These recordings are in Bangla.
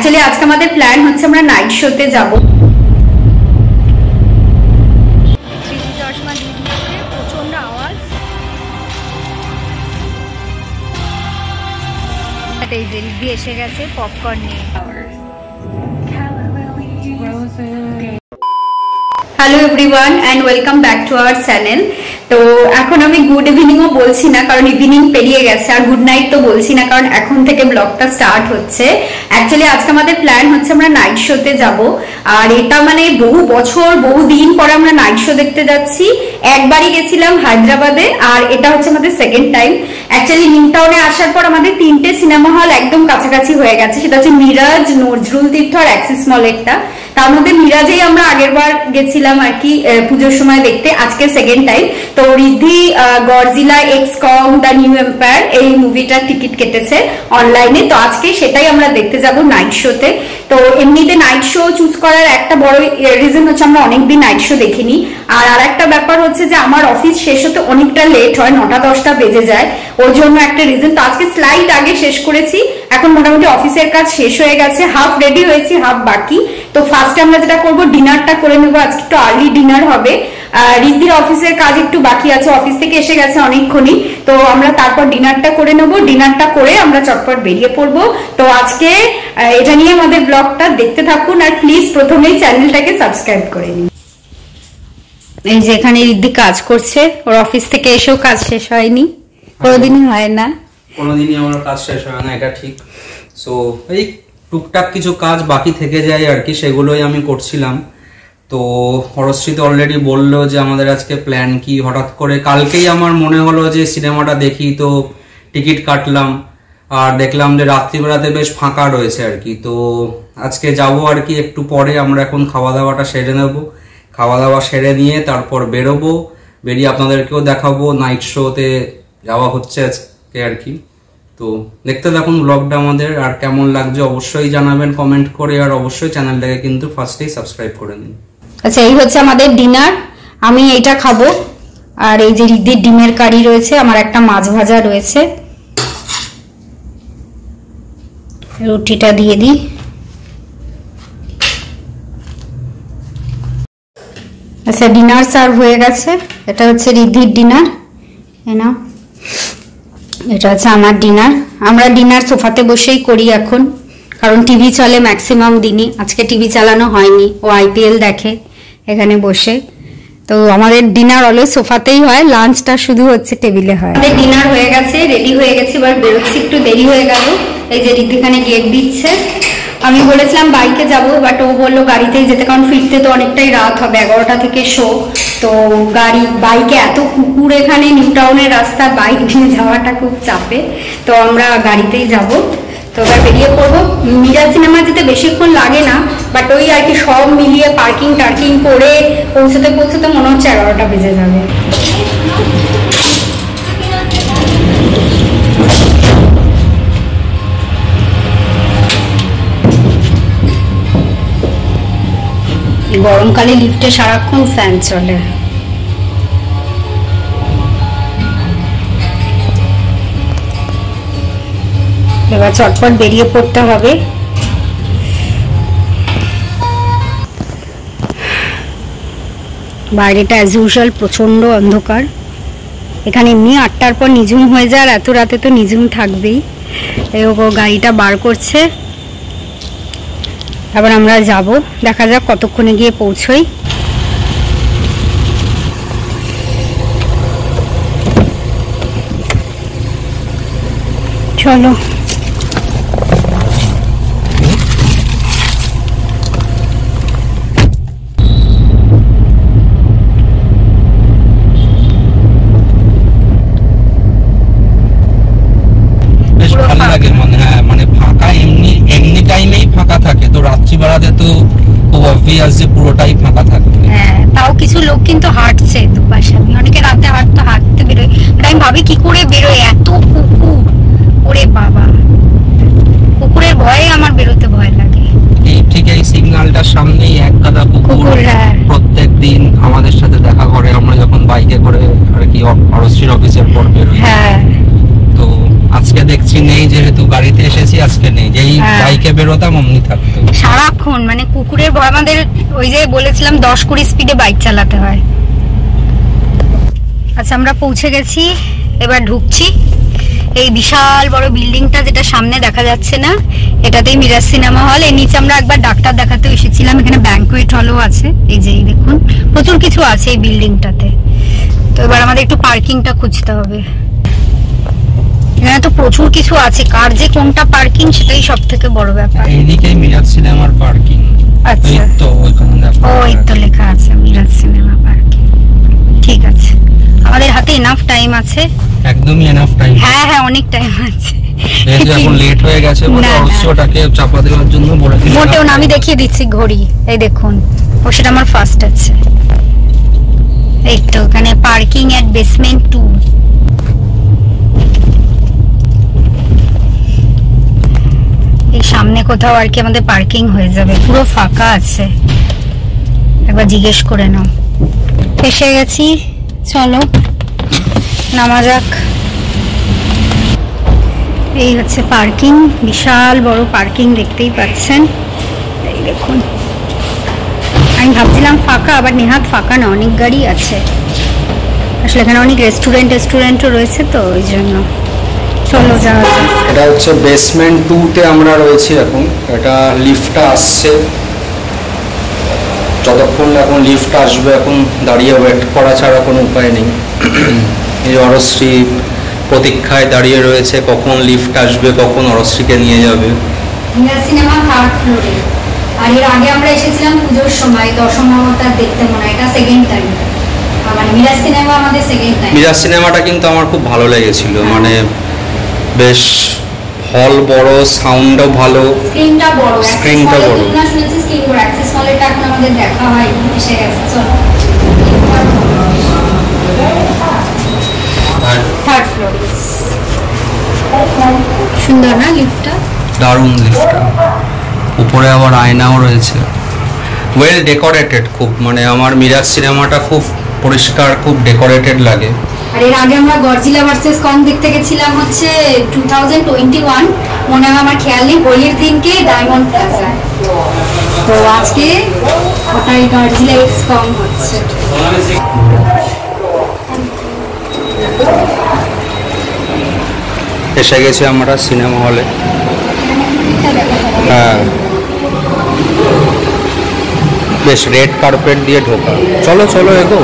অ্যাকচুয়ালি আজকে আমাদের প্ল্যান হচ্ছে আমরা নাইট শোতে যাব। প্রচন্ড আওয়াজ, এসে গেছে পপকর্ন নিয়ে। Hello everyone and welcome back to our channel. তো এখন আমি গুড ইভিনিংও বলছি না, কারণ ইভিনিং পেরিয়ে গেছে, আর গুড নাইট তো বলছি না, কারণ এখন থেকে ব্লগটা স্টার্ট হচ্ছে। অ্যাকচুয়ালি আজকে আমাদের প্ল্যান হচ্ছে আমরা নাইট শোতে যাব, আর এটা মানে বহু বছর বহু দিন পরে আমরা নাইট শো দেখতে যাচ্ছি। একবারই গেছিলাম হায়দ্রাবাদে, আর এটা হচ্ছে আমাদের সেকেন্ড টাইম। অ্যাকচুয়ালি নিউ টাউনে আসার পর আমাদের 3টে সিনেমা হল একদম কাছাকাছি হয়ে গেছে, সেটা হচ্ছে মিরাজ, নজরুল তীর্থ আর অ্যাক্সিস মলেরটা। তার মধ্যে মিরাজেই আমরা আগের বার গেছিলাম আর কি পুজোর সময় দেখতে, আজকে সেকেন্ড টাইম। তো Riddhi Godzilla x Kong the new empire এই মুভিটার টিকিট কেটেছে অনলাইনে, তো আজকে সেটাই আমরা দেখতে যাব নাইট শোতে। তো এমনিতে নাইট শো চুজ করার একটা বড় রিজন হচ্ছে আমরা অনেকদিন নাইট শো দেখিনি, আর একটা ব্যাপার হচ্ছে যে আমার অফিস শেষ হতে অনেকটা লেট হয়, 9টা-10টা বেজে যায়, ওর জন্য একটা রিজন। তো আজকে স্লাইড আগে শেষ করেছি, এখন মোটামুটি অফিসের কাজ শেষ হয়ে গেছে, হাফ রেডি হয়েছি হাফ বাকি। তো ফার্স্টে আমরা যেটা করবো ডিনারটা করে নেবো, আজকে একটু আর্লি ডিনার হবে। রিদ্ধির অফিসের কাজ একটু বাকি আছে, অফিস থেকে এসে গেছে অনেকক্ষণই, তো আমরা তারপর ডিনারটা করে নেবো। ডিনারটা করে আমরা চটপট বেরিয়ে পড়বো। তো আজকে এটা নিয়ে আমাদের ব্লগটা দেখতে থাকুন, আর প্লিজ প্রথমেই চ্যানেলটাকে সাবস্ক্রাইব করে নিন। এই যে এখানে রিদ্ধি কাজ করছে, ওর অফিস থেকে এসেও কাজ শেষ হয়নি, কোনোদিনই হয় না, কোনোদিনই আমার কাজ শেষ হয় না, এটা ঠিক। সো এই টুকটাক কিছু কাজ বাকি থেকে যায় আর কি, সেগুলোই আমি করছিলাম। তো হরশ্রী তো অলরেডি বললো যে আমাদের আজকে প্ল্যান কি। হঠাৎ করে কালকেই আমার মনে হলো যে সিনেমাটা দেখি, তো টিকিট কাটলাম, আর দেখলাম যে রাত্রিবেলাতে বেশ ফাঁকা রয়েছে আর কি। তো আজকে যাব আর কি একটু পরে। আমরা এখন খাওয়া দাওয়াটা সেরে নেবো, খাওয়া দাওয়া সেরে নিয়ে তারপর বেরোবো, বেরিয়ে আপনাদেরকেও দেখাবো নাইট শোতে যাওয়া হচ্ছে আজকে আর কি। তো দেখতে থাকুন ব্লগটা আমাদের, আর কেমন লাগছে অবশ্যই জানাবেন কমেন্ট করে, আর অবশ্যই চ্যানেলটাকে কিন্তু ফার্স্টেই সাবস্ক্রাইব করে নিন। আচ্ছা, এই হচ্ছে আমাদের ডিনার, আমি এইটা খাবো, আর এই যে রিদ্ধির ডিমের কারি রয়েছে, আমার একটা মাছ ভাজা রয়েছে, রুটিটা দিয়ে দিই। আচ্ছা, ডিনার সার্ভ হয়ে গেছে, এটা হচ্ছে রিদ্ধির ডিনার, না এটা হচ্ছে আমার ডিনার। আমরা ডিনার সোফাতে বসেই করি এখন, কারণ টিভি চলে ম্যাক্সিমাম দিনই, আজকে টিভি চালানো হয়নি, ও আইপিএল দেখে এখানে বসে। তো আমাদের ডিনার অলওয়েজ সোফাতেই হয়, লাঞ্চটা শুধু হচ্ছে টেবিলে হয়। আমাদের ডিনার হয়ে গেছে, রেডি হয়ে গেছে, এবার বেরোচ্ছি, একটু দেরি হয়ে গেল। এই যে রিদ্ধিখানে গেট দিচ্ছে, আমি বলেছিলাম বাইকে যাব, বাট ও বললো গাড়িতেই যেতে, কারণ ফিরতে তো অনেকটাই রাত হবে, 11টা থেকে শো। তো বাইকে এত কুকুর এখানে নিউ টাউনের রাস্তা, বাইক নিয়ে যাওয়াটা খুব চাপে, তো আমরা গাড়িতেই যাব। তো এবার বেরিয়ে পড়বো। মিরাজ সিনেমা যেতে বেশিক্ষণ লাগে না, বাট ওই আর কি সব মিলিয়ে পার্কিং টার্কিং করে পৌঁছতে পৌঁছতে মনে হচ্ছে 11টা বেজে যাবে। গরমকালে লিফটে সারাক্ষণ ফ্যান চলে। এবার চটপট বেরিয়ে পড়তে হবে। বাইরেটা অ্যাজ ইউজুয়াল প্রচন্ড অন্ধকার, এখানে এমনি 8টার পর নিঝুম হয়ে যায়, আর এত রাতে তো নিঝুম থাকবেই। ও গাড়িটা বার করছে, আবার আমরা যাব, দেখা যাক কতক্ষণে গিয়ে পৌঁছই। চলো, রাত্রিবেলাতে তো খুব অবভিয়াস যে পুরোটাই ফাঁকা থাকবে। হ্যাঁ, তাও কিছু লোক কিন্তু হাঁটছে দুপাশে, আমি অনেকে রাতে হাঁটতে বেরোয়, আমি ভাবি কি করে বেরোয়, এত কুকুর, ওরে বাবা, কুকুরের ভয়ে আমার বেরোতে ভয় লাগে। ঠিক এই সিগন্যালটার সামনেই এক গাদা কুকুর প্রত্যেক দিন আমাদের সাথে দেখা করে, আমরা যখন বাইকে করে আর কি হরশ্রীর অফিসের পর বেরোই। হ্যাঁ, তো আজকে দেখছি নেই, যেহেতু গাড়িতে এসেছি আজকে নেই, যেই বাইকে থেকে বেরোতাম অমনি থাকতো সারাক্ষণ, মানে কুকুরের ভয়। আমাদের ওই যে বলেছিলাম 10-20 স্পিডে বাইক চালাতে হয়। আচ্ছা আমরা পৌঁছে গেছি, এবার ঢুকছি। এই বিশাল বড় বিল্ডিংটা যেটা সামনে দেখা যাচ্ছে না, এটাতেই মিরাজ সিনেমা হল। এর নিচে আমরা একবার ডাক্তার দেখাতে এসেছিলাম। এখানে ব্যাংকুয়েট হলও আছে, এই যে দেখুন প্রচুর কিছু আছে এই বিল্ডিংটাতে। তো এবার আমাদের একটু পার্কিংটা খুঁজতে হবে। এখানে তো প্রচুর কিছু আছে, কার যে কোনটা পার্কিং সেটাই সব থেকে বড় ব্যাপার। এইদিকেই মিরাজ সিনেমার পার্কিং। আচ্ছা, তো ওইখানে দেখো, ওই তো লেখা আছে মিরাজ সিনেমা পার্কিং। ঠিক আছে, আমাদের হাতে এনাফ টাইম আছে। একদমই এনাফ টাইম। হ্যাঁ হ্যাঁ, অনেক টাইম আছে। এখন লেট হয়ে গেছে বলে অবশ্যই ওটাকে চাপা দেওয়ার জন্য বলে দিলাম। মোটেও না, আমি দেখিয়ে দিচ্ছি ঘড়ি, এই দেখুন। ও সেটা আমার ফার্স্ট আছে। এই তো এখানে পার্কিং এট বেসমেন্ট 2। এই সামনে কোথাও আর কি আমাদের পার্কিং হয়ে যাবে, পুরো ফাঁকা আছে। একবার জিজ্ঞেস করে নাও। এসে গেছি, চলো নামা যাক। এই হচ্ছে পার্কিং, বিশাল বড় পার্কিং দেখতেই পাচ্ছেন। এই দেখুন, আমি ভাবছিলাম ফাঁকা, আবার নেহাত ফাঁকা না, অনেক গাড়ি আছে। আসলে এখানে অনেক রেস্টুরেন্টও রয়েছে, তো ওই জন্য। চলো যাওয়া যাক। এটা হচ্ছে বেসমেন্ট 2 তে আমরা রয়েছি এখন। এটা লিফটটা আসছে, যতক্ষণ এখন লিফট আসবে এখন দাঁড়িয়ে ওয়েট করা ছাড়া কোনো উপায় নেই। এই অরশ্রী প্রতীক্ষায় দাঁড়িয়ে রয়েছে, কখন লিফট আসবে, কখন অরশ্রীকে নিয়ে যাবে। মিরাজ সিনেমা 3rd ফ্লোরে। আর এর আগে আমরা এসেছিলাম পুজোর সময়, দশম অবতার দেখতে, মনে হয় এটা সেকেন্ড টাইম। মানে মিরাজ সিনেমা আমাদের সেকেন্ড টাইম। মিরাজ সিনেমাটা কিন্তু আমার খুব ভালো লেগেছিল, মানে বেশ হল বড়, সাউন্ডও ভালো, স্ক্রিনটা বড়। স্ক্রিনটা বড়। না শুনেছি স্ক্রিন বড়, অ্যাক্সেস মলেরটা এখন আমাদের দেখা হয়, এসে গেছে। চলো, 3rd ফ্লোর। সুন্দর না লিফটটা? দারুণ লিফটটা। উপরে আবার আয়নাও রয়েছে, ওয়েল ডেকোরেটেড খুব। মানে আমার মিরাজ সিনেমাটা খুব পরিষ্কার, খুব ডেকোরেটেড লাগে। আর এর আগে আমরা গডজিলা ভার্সেস কং দেখতে গেছিলাম হচ্ছে 2021, মনে হয়, আমার খেয়াল নেই, হোলির দিনকে ডায়মন্ড প্লাজা। তো আজকে ওটাই গডজিলা এক্স কং হচ্ছে। এসে গেছি আমরা সিনেমা হলে। হ্যাঁ, বেশ রেড কার্পেট দিয়ে ঢোকা। চলো চলো এগো।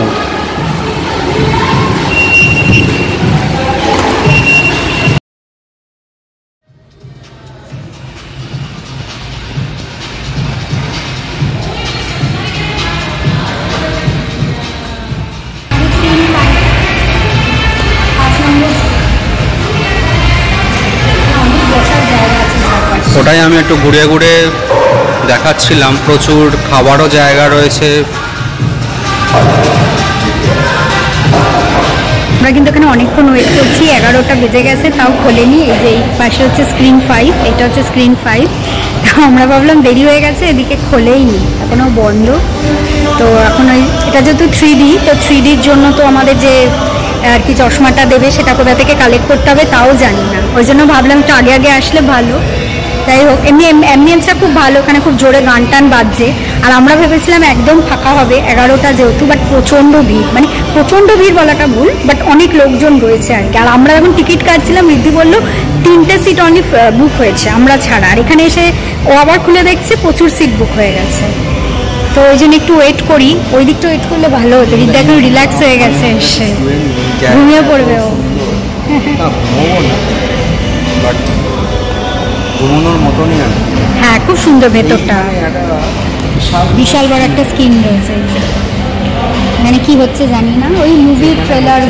ওটাই আমি একটু ঘুরে ঘুরে দেখাচ্ছিলাম, প্রচুর খাবারও জায়গা রয়েছে। আমরা কিন্তু এখানে অনেকক্ষণ ওয়েট করছি, 11টা বেজে গেছে, তাও খোলেনি। এই যে এই পাশে হচ্ছে স্ক্রিন 5, এটা হচ্ছে স্ক্রিন 5। তো আমরা ভাবলাম দেরি হয়ে গেছে, এদিকে খোলেইনি, এখনো বন্ধ। তো এখন ওই এটা যেহেতু 3D, তো 3Dর জন্য তো আমাদের যে আর কি চশমাটা দেবে সেটা কোথা থেকে কালেক্ট করতে হবে তাও জানি না, ওই জন্য ভাবলাম একটু আগে আগে আসলে ভালো। যাই হোক, এমনি অ্যাম্বিয়েন্সটা খুব ভালো, ওখানে খুব জোরে গান টান বাজছে। আর আমরা ভেবেছিলাম একদম ফাঁকা হবে 11টা যেহেতু, বাট প্রচণ্ড ভিড়, মানে প্রচণ্ড ভিড় বলাটা ভুল, বাট অনেক লোকজন রয়েছে আর কি। আর আমরা যখন টিকিট কাটছিলাম, ঋদ্ধি বললো 3টে সিট অনলি বুক হয়েছে, আমরা ছাড়া। আর এখানে এসে ও আবার খুলে দেখছে প্রচুর সিট বুক হয়ে গেছে। তো ওই জন্য একটু ওয়েট করি, ওই দিকটা ওয়েট করলে ভালো হতো। ঋদ্ধি এখন রিল্যাক্স হয়ে গেছে, এসে ঘুমিয়ে পড়বে ও। ঘুমানোর মতনই আর কি। হ্যাঁ, খুব সুন্দর ভেতরটা, বিশাল বড় একটা স্ক্রিন রয়েছে। মানে কি হচ্ছে জানি না, ওই মুভির ট্রেলার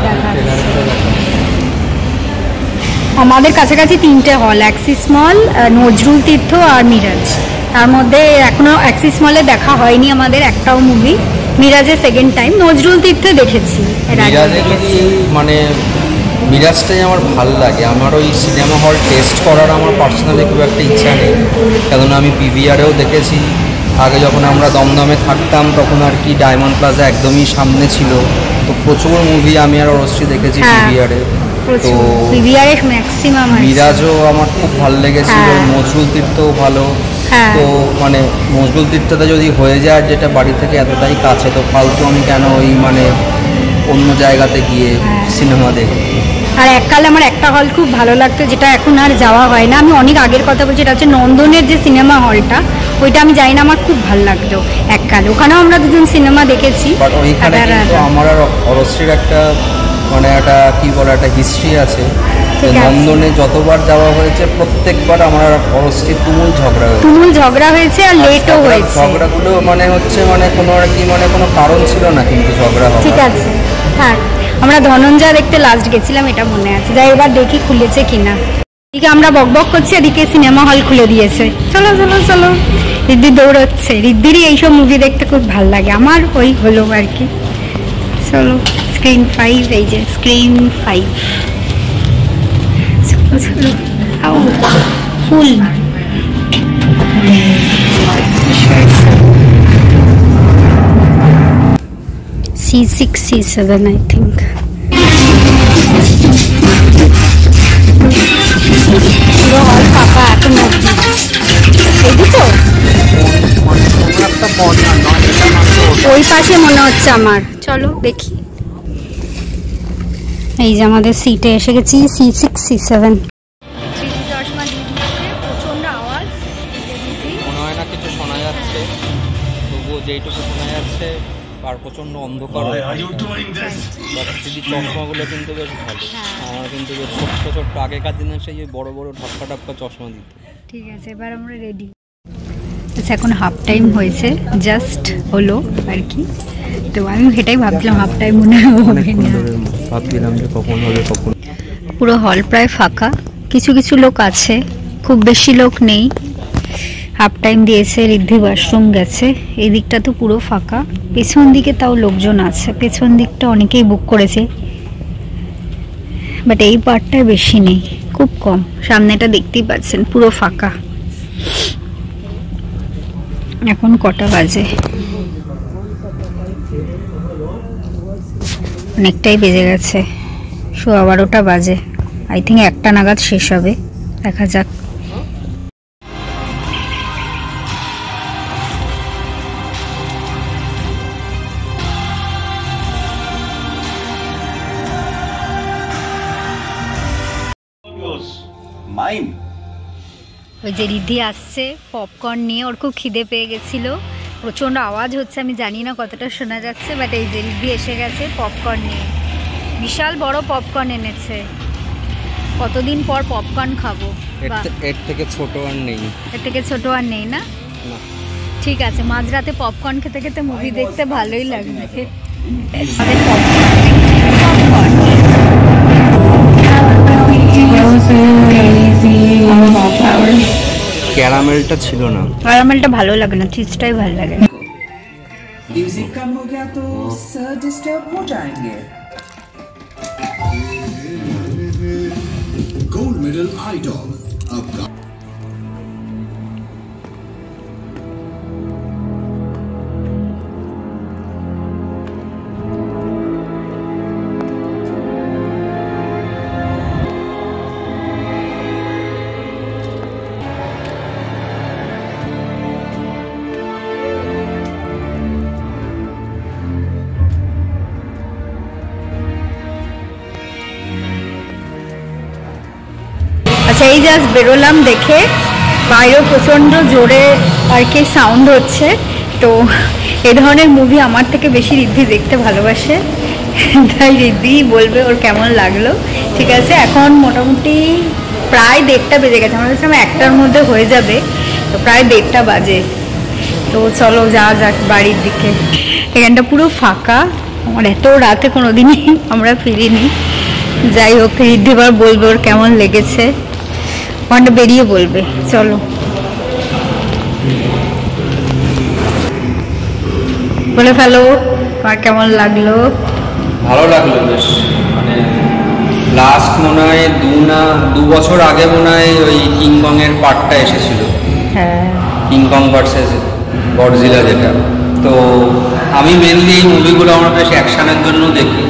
দেখা যাচ্ছে। আমাদের কাছাকাছি 3টে হল, অ্যাক্সিস মল, নজরুল তীর্থ আর মিরাজ। তার মধ্যে এখনো অ্যাক্সিস মলে দেখা হয়নি আমাদের একটাও মুভি। মিরাজে সেকেন্ড টাইম, নজরুল তীর্থে দেখেছি। মানে মিরাজটাই আমার ভাল লাগে। আমার ওই সিনেমা হল টেস্ট করার আমার পার্সোনালি খুব একটা ইচ্ছা নেই, কেননা আমি পিভিআরেও দেখেছি। আগে যখন আমরা দমদমে থাকতাম তখন আর কি ডায়মন্ড প্লাজা একদমই সামনে ছিল, তো প্রচুর মুভি আমি আর অবশ্যই দেখেছি পিভিআরে। তো পিভিআর ম্যাক্সিমাম মিরাজও আমার খুব ভালো লেগেছিল, নজরুল তীর্থও ভালো। তো মানে নজরুল তীর্থটা যদি হয়ে যায়, যেটা বাড়ি থেকে এতটাই কাছে, তো ফালতু আমি কেন ওই মানে অন্য জায়গাতে গিয়ে সিনেমা দেখি। আর এককালে আমার একটা হল খুব ভালো লাগতো, যেটা এখন আর যাওয়া হয় না। আমি অনেক আগের কথা বলছি, এটা হচ্ছে নন্দনের যে সিনেমা হলটা, ওইটা আমি জানি না, আমার খুব ভালো লাগতো এককালে। ওখানেও আমরা দুজন সিনেমা দেখেছি। বাট ওইখানে কিন্তু আমার আর অরশ্রীর একটা মানে একটা কি বলে একটা হিস্ট্রি আছে। নন্দনে যতবার যাওয়া হয়েছে প্রত্যেকবার আমার আর অরশ্রীর তুমুল ঝগড়া হয়েছে আর লেটও হয়েছে। ঝগড়াগুলো মানে হচ্ছে মানে কোনো আর কি মানে কোনো কারণ ছিল না, কিন্তু ঝগড়া হওয়ার। ঠিক আছে, হ্যাঁ আমরা ধনঞ্জয় দেখতে লাস্ট গেছিলাম, এটা মনে আছে। যাই এবার দেখি খুলেছে কিনা। এদিকে আমরা বকবক করছি, এদিকে সিনেমা হল খুলে দিয়েছে। চলো চলো চলো, রিদ্ধি দৌড়চ্ছে। রিদ্ধিরই এইসব মুভি দেখতে খুব ভালো লাগে, আমার ওই হলো আর কি। চলো স্ক্রিন 5, এই যে স্ক্রিন 5। চলো চলো, ফুল C6 C7 I think. পুরো হল ফাঁকা এখন অবধি। তো ওই পাশে মনে হচ্ছে আমার। চলো দেখি। এই যে আমাদের সিটে এসে গেছি, C6 C7। প্রচন্ড আওয়াজ, মনে হয় না কিছু শোনা যাচ্ছে, তবুও যেইটুকু শোনা যাচ্ছে আর প্রচন্ড অন্ধকার। দিদি চশমাগুলো কিন্তু বেশ ভালো, আমার কিন্তু বেশ ছোট্ট ছোট্ট আগেকার দিনে সেই বড় বড় ঢাক্কা ঢাক্কা চশমা দিত। ঠিক আছে, এবার আমরা রেডি। আচ্ছা এখন হাফ টাইম হয়েছে, জাস্ট হলো আর কি। তো আমি সেটাই ভাবছিলাম হাফ টাইম মনে হবে না, ভাবছিলাম যে কখন হবে কখন। পুরো হল প্রায় ফাঁকা, কিছু কিছু লোক আছে, খুব বেশি লোক নেই। হাফ টাইম দিয়েছে, রিদ্ধি ওয়াশরুম গেছে। এই দিকটা তো পুরো ফাঁকা, পেছন দিকে তাও লোকজন আছে। পেছন দিকটা অনেকেই বুক করেছে, বাট এই পার্টটায় বেশি নেই, খুব কম। সামনেটা দেখতেই পাচ্ছেন পুরো ফাঁকা। এখন কটা বাজে? অনেকটাই বেজে গেছে, 11:15 বাজে। আই থিঙ্ক 1টা নাগাদ শেষ হবে, দেখা যাক। ওই যে রিদ্ধি আসছে পপকর্ন নিয়ে, ওর খুব খিদে পেয়ে গেছিল। প্রচণ্ড আওয়াজ হচ্ছে, আমি জানি না কতটা শোনা যাচ্ছে, বাট এই যে রিদ্ধি এসে গেছে পপকর্ন নিয়ে। বিশাল বড় পপকর্ন এনেছে, কতদিন পর পপকর্ন খাবো। এর থেকে ছোট আর নেই, এর থেকে ছোট আর নেই না? ঠিক আছে, মাঝরাতে পপকর্ন খেতে খেতে মুভি দেখতে ভালোই লাগবে। ক্যারামেলটা ছিল না, ক্যারামেলটা ভালো লাগে না, চিজটাই ভালো লাগে। म्यूजिक कम हो गया तो सर डिस्टर्ब हो जाएंगे। गोल्ड मेडल आई डॉग अब আচ্ছা এই জাস্ট বেরোলাম দেখে, বাইরেও প্রচণ্ড জোরে আর কি সাউন্ড হচ্ছে। তো এই ধরনের মুভি আমার থেকে বেশি রিদ্ধি দেখতে ভালোবাসে, তাই রিদ্ধি বলবে ওর কেমন লাগলো। ঠিক আছে, এখন মোটামুটি প্রায় 1:30 বেজে গেছে, আমার কাছে 1টার মধ্যে হয়ে যাবে, তো প্রায় 1:30 বাজে। তো চলো যাওয়া যাক বাড়ির দিকে। এখানটা পুরো ফাঁকা, আমার এত রাতে কোনোদিনই আমরা ফিরিনি। যাই হোক, রিদ্ধি এবার বলবে ওর কেমন লেগেছে, ওখানটা বেরিয়ে বলবে। চলো বলে ফেলো তোমার কেমন লাগলো। ভালো লাগলো বেশ, মানে লাস্ট মনে হয় 2 বছর আগে মনে হয় ওই কিংকং এর পার্টটা এসেছিল। হ্যাঁ, কিংকং ভার্সেস গডজিলা যেটা। তো আমি মেনলি এই মুভিগুলো আমরা বেশ অ্যাকশনের জন্য দেখি,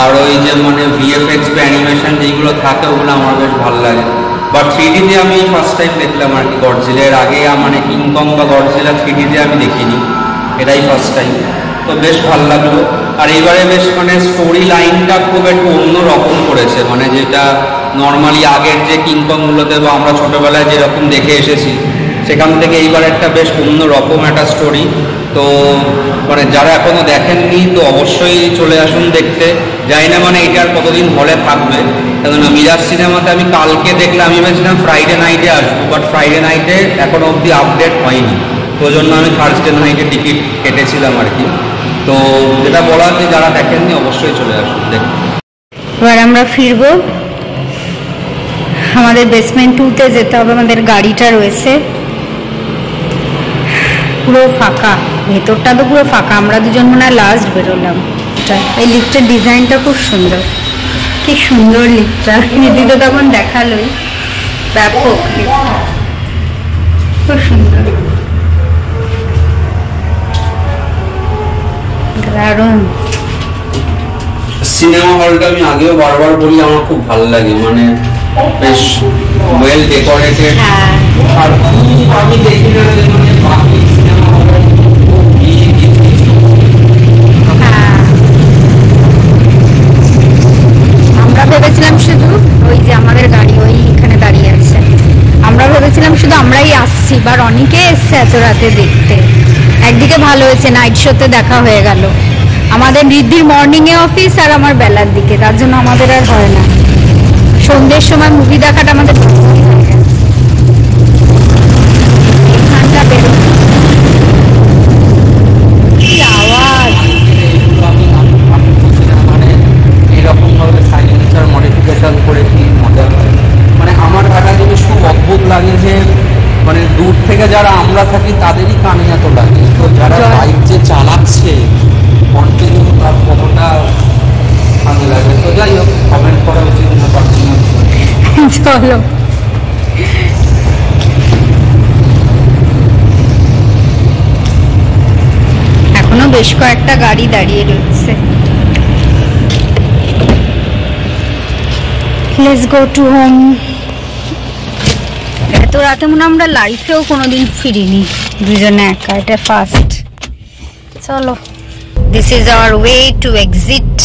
আর ওই যে মানে ভিএফএক্স বা অ্যানিমেশন যেগুলো থাকে ওগুলো আমার বেশ ভালো লাগে। বাট 3Dতে আমি ফার্স্ট টাইম দেখলাম আর কি গডজিলা। এর আগে মানে কিংকং বা গডজিলা 3Dতে আমি দেখিনি, এটাই ফার্স্ট টাইম। তো বেশ ভালো লাগলো। আর এবারে বেশ মানে স্টোরি লাইনটা খুব একটু অন্য রকম করেছে, মানে যেটা নর্মালি আগের যে কিংকংগুলোতে বা আমরা ছোটোবেলায় যেরকম দেখে এসেছি সেখান থেকে এইবার একটা বেশ অন্য রকম একটা স্টোরি। তো মানে যারা এখনো দেখেননি তো অবশ্যই চলে আসুন দেখতে। জানি না মানে এটা আর কতদিন হলে থাকবে, কেননা মিরাজ সিনেমাতে আমি কালকে দেখলাম, আমি ভেবেছিলাম ফ্রাইডে নাইটে আসবো, বাট ফ্রাইডে নাইটে এখনো অবধি আপডেট হয়নি, তো জন্য আমি থার্সডে নাইটে টিকিট কেটেছিলাম আর কি। তো যেটা বলা হচ্ছে যারা দেখেননি অবশ্যই চলে আসুন দেখতে। এবার আমরা ফিরবো, আমাদের বেসমেন্ট 2-তে যেতে হবে, আমাদের গাড়িটা রয়েছে। পুরো ফাঁকা, ভেতরটা তো পুরো ফাঁকা, আমরা দুজন মনে হয় লাস্ট বেরোলাম। এই লিফটের ডিজাইনটা খুব সুন্দর, কি সুন্দর লিফটটা, নিধি তো তখন দেখালোই, ব্যাপক লিফটটা, খুব সুন্দর, দারুণ। সিনেমা হলটা আমি আগেও বারবার বলি আমার খুব ভালো লাগে, মানে বেশ ওয়েল ডেকোরেটেড। আর আমি দেখি না যে মানে বাকি সিনেমা হলে আমরা ভেবেছিলাম শুধু ওই যে আমাদের গাড়ি ওইখানে দাঁড়িয়ে আছে, আমরা ভেবেছিলাম শুধু আমরাই আসছি, বা অনেকে এসছে এত রাতে দেখতে। একদিকে ভালো হয়েছে, নাইট শোতে দেখা হয়ে গেল। আমাদের রিদ্ধির মর্নিংয়ে অফিস আর আমার বেলার দিকে, তার জন্য আমাদের আর হয় না, সন্ধ্যের সময় মুভি দেখাটা আমাদের এখানটা বেরো। কি আওয়াজ, মানে এরকম ভাবে সাইলেন্সার মডিফিকেশন করে কি মজা হয়। মানে আমার একটা জিনিস খুব অদ্ভুত লাগে যে মানে দূর থেকে যারা আমরা থাকি তাদেরই কানে এত লাগে, তো যারা বাইক যে চালাচ্ছে কন্টিনিউ তার কতটা ভালো লাগে। তো যাই হোক, কমেন্ট করা উচিত না, পার্সোনাল। চলো এখনো বেশ কয়েকটা গাড়ি দাঁড়িয়ে রয়েছে। Let's go to home. এত রাতে মনে আমরা লাইফেও কোনোদিন ফিরিনি দুজনে একা, এটা ফার্স্ট। চলো, this is our way to exit.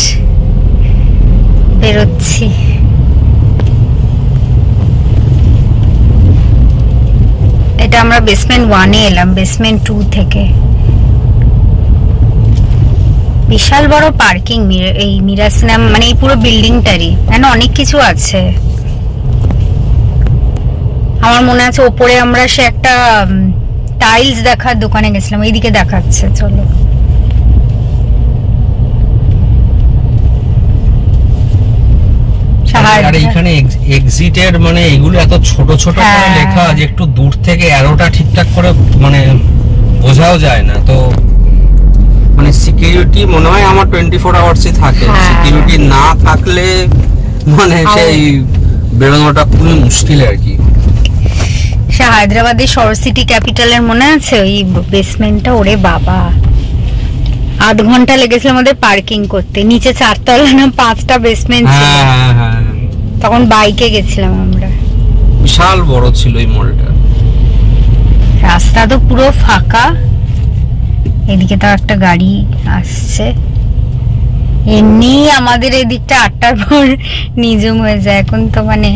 বেরোচ্ছি। এটা আমরা বেসমেন্ট 1-এ এলাম, বেসমেন্ট 2 থেকে। বিশাল বড় পার্কিং এই মিরাজ সিনেমা, মানে এই পুরো বিল্ডিংটারই, মানে অনেক কিছু আছে। আমার মনে আছে ওপরে আমরা সে একটা টাইলস দেখার দোকানে গেছিলাম, এইদিকে দেখাচ্ছে। চলো, আর এইখানে এক্সিটের মানে এগুলো এত ছোট ছোট করে লেখা যে একটু দূর থেকে অ্যারোটা ঠিকঠাক করে মানে বোঝাও যায় না। তো মানে সিকিউরিটি মনে হয় আমার 24 আওয়ার্সই থাকে, সিকিউরিটি না থাকলে মানে সেই বেরোনোটা খুবই মুশকিল আর কি। সে হায়দ্রাবাদের সিটি ক্যাপিটালের মনে আছে ওই বেসমেন্টটা, ওরে বাবা 8 ঘন্টা লেগেছিল আমাদের পার্কিং করতে। নিচে 4 তলা না 5টা বেসমেন্ট ছিল, তখন বাইকে গেছিলাম আমরা। বিশাল বড় ছিল এই মলটা। রাস্তা তো পুরো ফাঁকা, এদিকে তো একটা গাড়ি আসছে। এমনি আমাদের এদিকটা 8টার পর নিজম হয়ে যায়, এখন তো মানে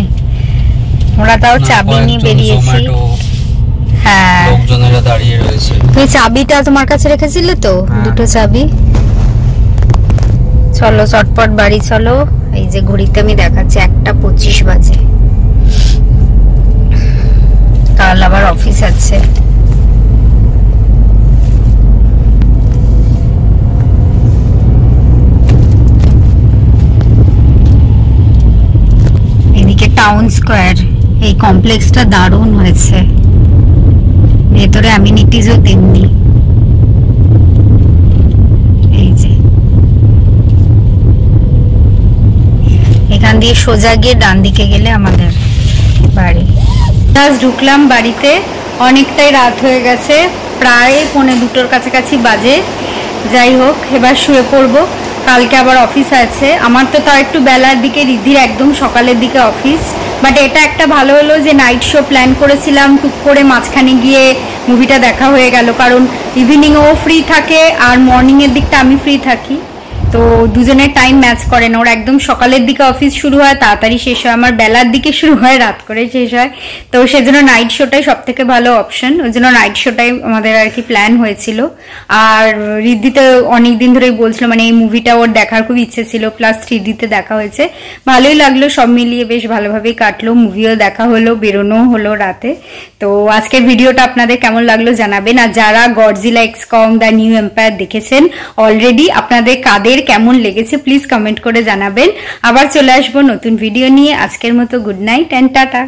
ওরা তাও চাবি নিয়ে বেরিয়েছি। হ্যাঁ, লোকজনেরা দাঁড়িয়ে রয়েছে। তুই চাবিটা তোমার কাছে রেখেছিলে তো? দুটো চাবি। চলো চটপট বাড়ি চলো। এই যে ঘড়িতে আমি দেখাচ্ছি 1:25 বাজে, কাল আবার অফিস আছে। এদিকে টাউন স্কোয়ার, এই কমপ্লেক্সটা দারুণ হয়েছে, ভেতরে অ্যামিনিটিজও তেমনি। এই যে এখান দিয়ে সোজা গিয়ে ডান দিকে গেলে আমাদের বাড়ি। আজ ঢুকলাম বাড়িতে, অনেকটাই রাত হয়ে গেছে, প্রায় 1:45 কাছাকাছি বাজে। যাই হোক, এবার শুয়ে পড়বো। কালকে আবার অফিস আছে। আমার তো তাও একটু বেলার দিকে, রিদ্ধির একদম সকালের দিকে অফিস। বাট এটা একটা ভালো হলো যে নাইট শো প্ল্যান করেছিলাম, টুক করে মাঝখানে গিয়ে মুভিটা দেখা হয়ে গেল, কারণ ইভিনিংও ফ্রি থাকে আর মর্নিংয়ের দিকটা আমি ফ্রি থাকি, তো দুজনের টাইম ম্যাচ করে না। ওর একদম সকালের দিকে অফিস শুরু হয়, তাড়াতাড়ি শেষ হয়, আমার বেলার দিকে শুরু হয়, রাত করে শেষ হয়। তো সেজন্য নাইট শোটাই সব থেকে ভালো অপশন, ওই জন্য নাইট শোটাই আমাদের আর কি প্ল্যান হয়েছিল। আর রিদ্ধি তো অনেকদিন ধরেই বলছিল, মানে এই মুভিটা ওর দেখার খুব ইচ্ছে ছিল, প্লাস 3Dতে দেখা হয়েছে, ভালোই লাগলো, সব মিলিয়ে বেশ ভালোভাবেই কাটলো, মুভিও দেখা হলো, বেরোনোও হলো রাতে। তো আজকের ভিডিওটা আপনাদের কেমন লাগলো জানাবেন। আর যারা Godzilla x Kong the new empire দেখেছেন অলরেডি, আপনাদের কাদের কেমন লেগেছে প্লিজ কমেন্ট করে জানাবেন। আবার চলে আসবো নতুন ভিডিও নিয়ে। আজকের মতো গুড নাইট এন্ড টাটা।